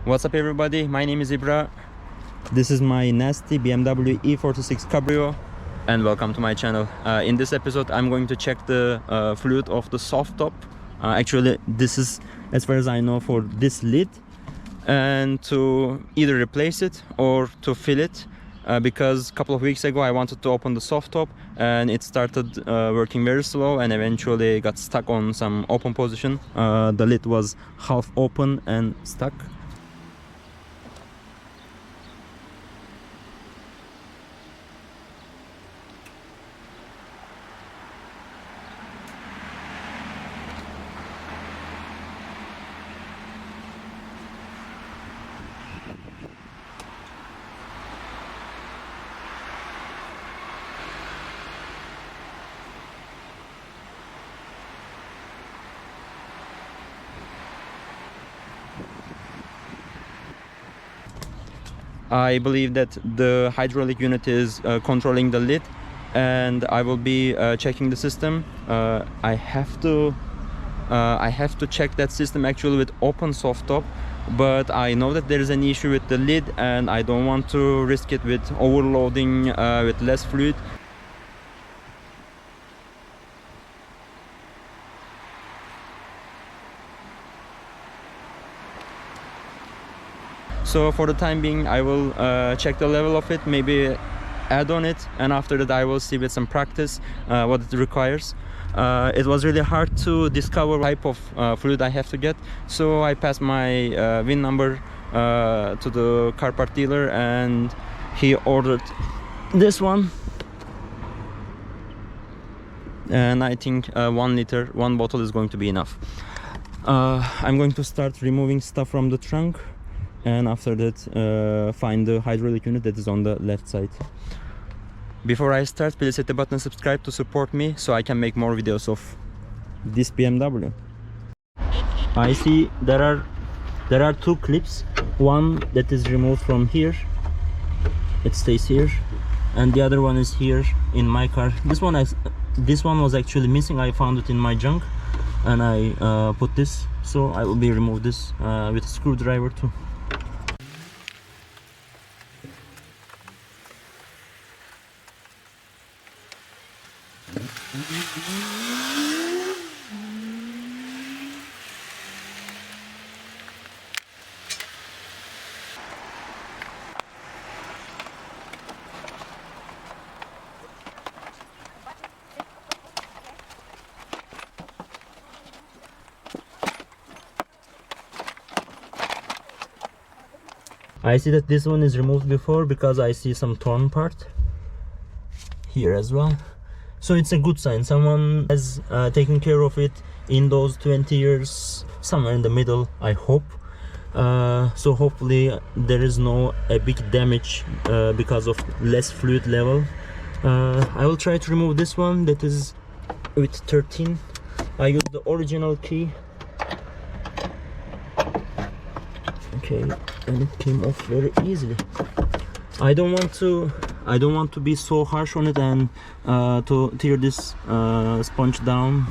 What's up everybody, my name is Ibra. This is my nasty BMW E46 Cabrio and welcome to my channel. In this episode I'm going to check the fluid of the soft top. Actually this is, as far as I know, for this lid, and to either replace it or to fill it, because a couple of weeks ago I wanted to open the soft top and it started working very slow and eventually got stuck on some open position. The lid was half open and stuck. I believe that the hydraulic unit is controlling the lid, and I will be checking the system. I have to check that system actually with open soft top, but I know that there is an issue with the lid and I don't want to risk it with overloading with less fluid. So for the time being I will check the level of it, maybe add on it, and after that I will see with some practice what it requires. It was really hard to discover what type of fluid I have to get, so I passed my VIN number to the car part dealer and he ordered this one, and I think 1 liter, 1 bottle is going to be enough. I'm going to start removing stuff from the trunk, and after that find the hydraulic unit that is on the left side. Before I start, please hit the button and subscribe to support me so I can make more videos of this BMW. I see there are 2 clips, one that is removed from here, it stays here, and the other one is here in my car. This one was actually missing. I found it in my junk and I put this, so I will be remove this with a screwdriver too. I see that this one is removed before because I see some torn part here as well. So it's a good sign. Someone has taken care of it in those 20 years, somewhere in the middle, I hope. So hopefully there is a big damage because of less fluid level. I will try to remove this one that is with 13. I use the original key. Okay, and it came off very easily. I don't want to be so harsh on it and to tear this sponge down,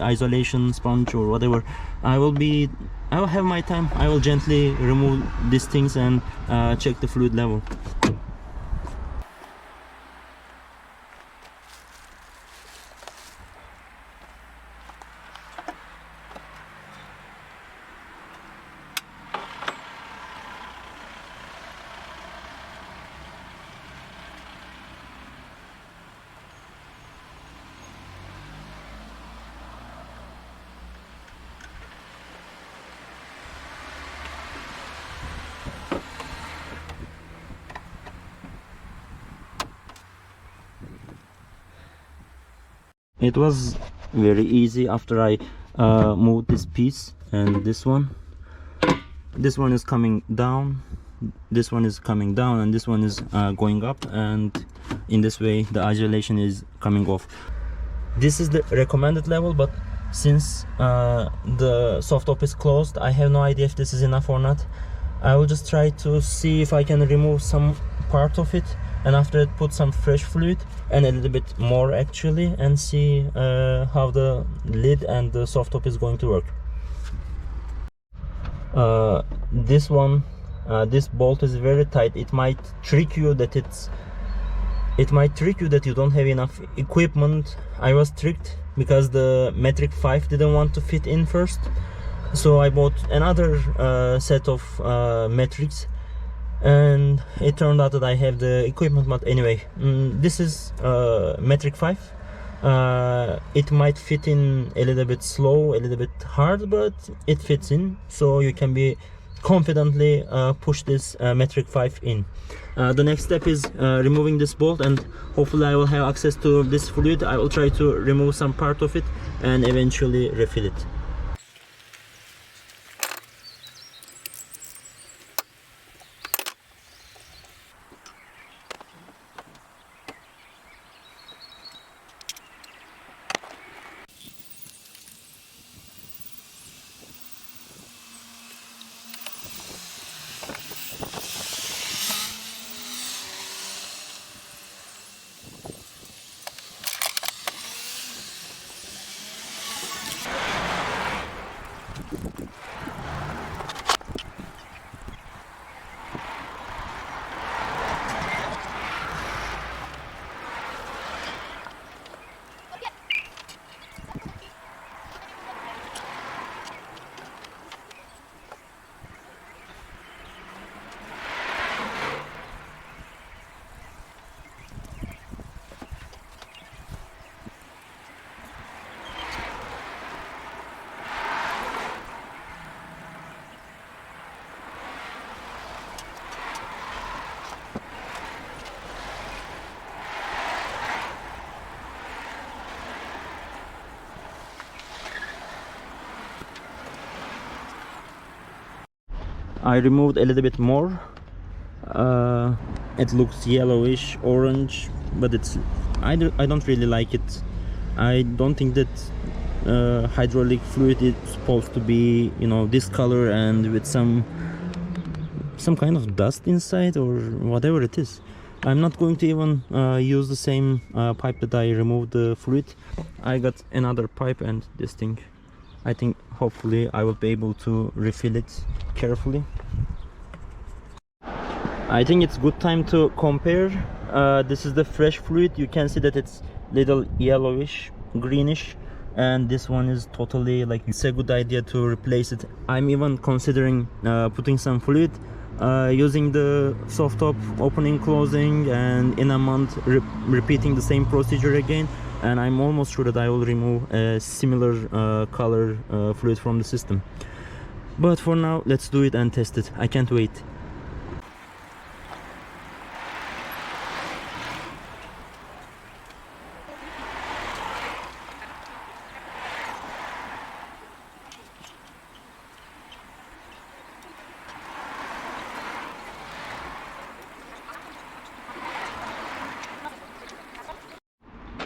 isolation sponge or whatever. I will have my time. I will gently remove these things and check the fluid level. It was very easy after I moved this piece, and this one is coming down, this one is coming down, and this one is going up, and in this way the isolation is coming off. This is the recommended level, but since the soft top is closed, I have no idea if this is enough or not. I will just try to see if I can remove some part of it, and after that put some fresh fluid and a little bit more actually, and see how the lid and the soft top is going to work. this one, this bolt is very tight. It might trick you that you don't have enough equipment. I was tricked because the metric 5 didn't want to fit in first, so I bought another set of metrics, and it turned out that I have the equipment. But anyway, this is metric 5. It might fit in a little bit slow, a little bit hard, but it fits in, so you can be confidently push this metric 5 in. The next step is removing this bolt, and hopefully I will have access to this fluid. I will try to remove some part of it and eventually refill it. I removed a little bit more. It looks yellowish orange, but I don't really like it. I don't think that hydraulic fluid is supposed to be, you know, this color and with some kind of dust inside or whatever it is. I'm not going to even use the same pipe that I removed the fluid. I got another pipe and this thing. I think hopefully I will be able to refill it carefully. I think it's good time to compare. This is the fresh fluid. You can see that it's little yellowish, greenish, and this one is totally like, it's a good idea to replace it. I'm even considering putting some fluid, using the soft top, opening, closing, and in a month repeating the same procedure again, and I'm almost sure that I will remove a similar color fluid from the system. But for now, let's do it and test it. I can't wait.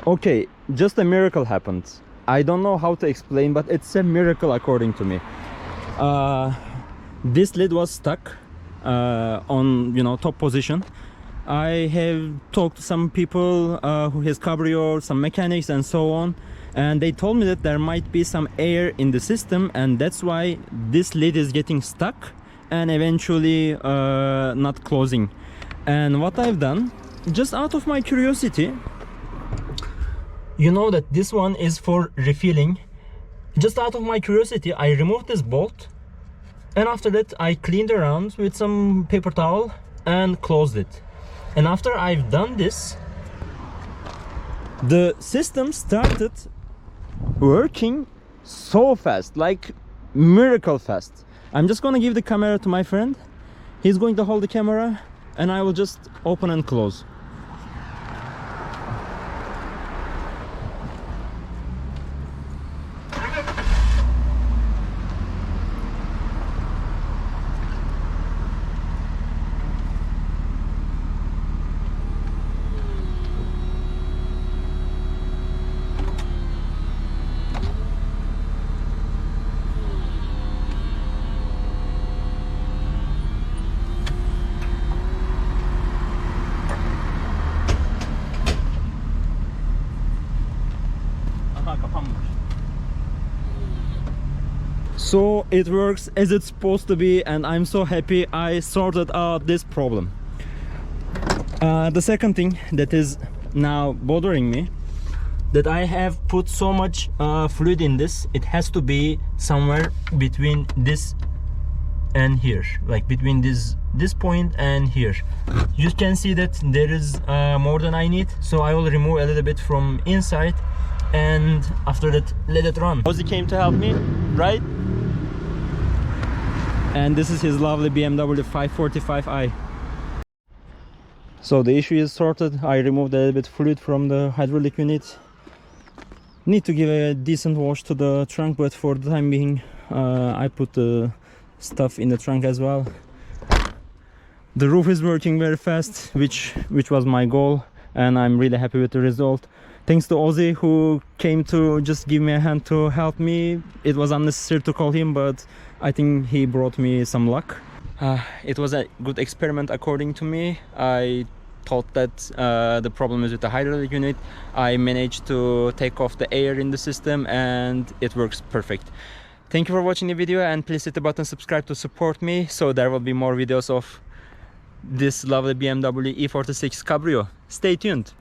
Okay, just a miracle happened. I don't know how to explain, but it's a miracle according to me. This lid was stuck on, you know, top position. I have talked to some people who has cabrio, some mechanics and so on, and they told me that there might be some air in the system, and that's why this lid is getting stuck and eventually not closing. And what I've done, just out of my curiosity, you know that this one is for refilling. Just out of my curiosity, I removed this bolt, and after that I cleaned around with some paper towel and closed it. And after I've done this, the system started working so fast, like miracle fast. I'm just gonna give the camera to my friend. He's going to hold the camera and I will just open and close. So it works as it's supposed to be, and I'm so happy I sorted out this problem. The second thing that is now bothering me, that I have put so much fluid in this, it has to be somewhere between this and here, like between this point and here. You can see that there is more than I need, so I will remove a little bit from inside, and after that let it run. Ozzy came to help me, right? And this is his lovely BMW 545i. So the issue is sorted. I removed a little bit fluid from the hydraulic unit. Need to give a decent wash to the trunk, but for the time being I put the stuff in the trunk as well. The roof is working very fast, which was my goal, and I'm really happy with the result. Thanks to Ozzy, who came to just give me a hand to help me. It was unnecessary to call him, but I think he brought me some luck. It was a good experiment according to me. I thought that the problem is with the hydraulic unit. I managed to take off the air in the system, and it works perfect. Thank you for watching the video, and please hit the button subscribe to support me, so there will be more videos of this lovely BMW E46 Cabrio. Stay tuned.